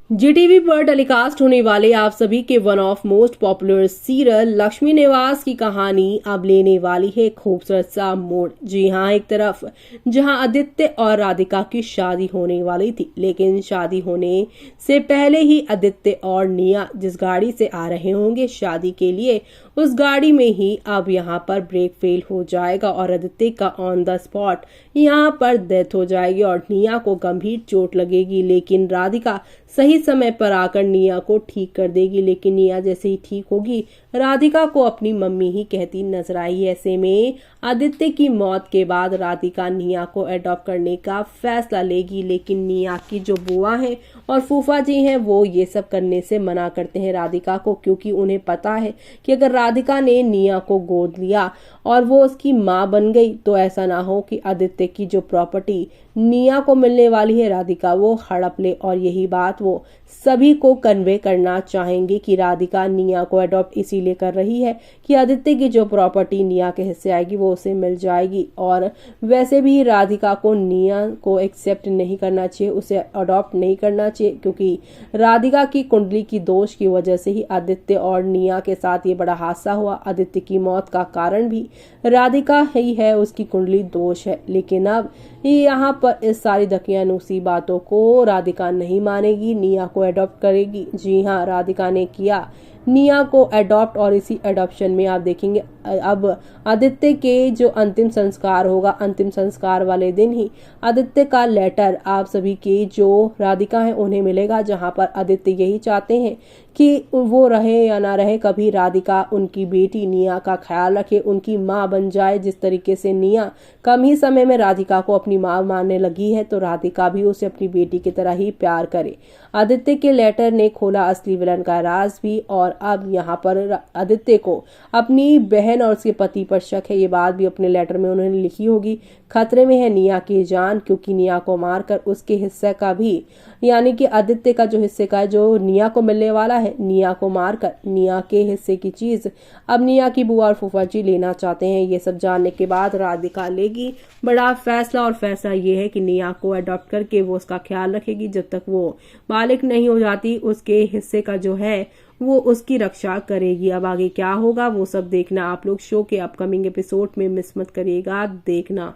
जीटीवी पर टेलीकास्ट होने वाले आप सभी के one of most popular serial Lakshmi निवास की कहानी अब लेने वाली है खूबसूरत सा मोड़। जी हाँ, एक तरफ जहां आदित्य और राधिका की शादी होने वाली थी, लेकिन शादी होने से पहले ही आदित्य और निया जिस गाड़ी से आ रहे होंगे शादी के लिए, उस गाड़ी में ही अब यहाँ पर ब्रेक फेल हो जाएगा और आदित्य का ऑन द स्पॉट यहाँ पर डेथ हो जाएगी और निया को गंभीर चोट लगेगी। लेकिन राधिका सही समय पर आकर निया को ठीक कर देगी। लेकिन निया जैसे ही ठीक होगी, राधिका को अपनी मम्मी ही कहती नजर आई। ऐसे में आदित्य की मौत के बाद राधिका निया को अडॉप्ट करने का फैसला लेगी। लेकिन निया की जो बुआ है और फूफा जी हैं, वो ये सब करने से मना करते हैं राधिका को, क्योंकि उन्हें पता है कि अगर राधिका ने निया को गोद लिया और वो उसकी माँ बन गई तो ऐसा ना हो कि आदित्य की जो प्रॉपर्टी निया को मिलने वाली है राधिका वो हड़प ले। और यही बात वो सभी को कन्वे करना चाहेंगे कि राधिका निया को अडॉप्ट इसीलिए कर रही है कि आदित्य की जो प्रॉपर्टी निया के हिस्से आएगी वो उसे मिल जाएगी। और वैसे भी राधिका को निया को एक्सेप्ट नहीं करना चाहिए, उसे अडॉप्ट नहीं करना चाहिए, क्योंकि राधिका की कुंडली की दोष की वजह से ही आदित्य और निया के साथ ये बड़ा हादसा हुआ। आदित्य की मौत का कारण भी राधिका ही है, उसकी कुंडली दोष है। लेकिन अब यहाँ पर इस सारी दकियानूसी बातों को राधिका नहीं मानेगी, निया को अडॉप्ट करेगी। जी हाँ, राधिका ने किया निया को अडॉप्ट और इसी अडॉप्शन में आप देखेंगे अब आदित्य के जो अंतिम संस्कार होगा, अंतिम संस्कार वाले दिन ही आदित्य का लेटर आप सभी के जो राधिका है उन्हें मिलेगा, जहां पर आदित्य यही चाहते हैं कि वो रहे या ना रहे, कभी राधिका उनकी बेटी निया का ख्याल रखे, उनकी माँ बन जाए। जिस तरीके से निया कम ही समय में राधिका को अपनी माँ मानने लगी है, तो राधिका भी उसे अपनी बेटी की तरह ही प्यार करे। आदित्य के लेटर ने खोला असली विलन का राज भी, और अब यहाँ पर आदित्य को अपनी बहन और उसके पति पर शक है। ये बात भी अपने लेटर में उन्होंने लिखी होगी। खतरे में है निया की जान, क्योंकि निया को मारकर उसके हिस्से का भी, यानी कि आदित्य का जो हिस्से का जो निया को मिलने वाला है, निया को मारकर निया के हिस्से की चीज अब निया की बुआ और फूफा जी लेना चाहते हैं। ये सब जानने के बाद राधिका लेगी बड़ा फैसला, और फैसला ये है कि निया को अडॉप्ट करके वो उसका ख्याल रखेगी जब तक वो बालिग नहीं हो जाती। उसके हिस्से का जो है वो उसकी रक्षा करेगी। अब आगे क्या होगा वो सब देखना आप लोग शो के अपकमिंग एपिसोड में मिस मत करिएगा देखना।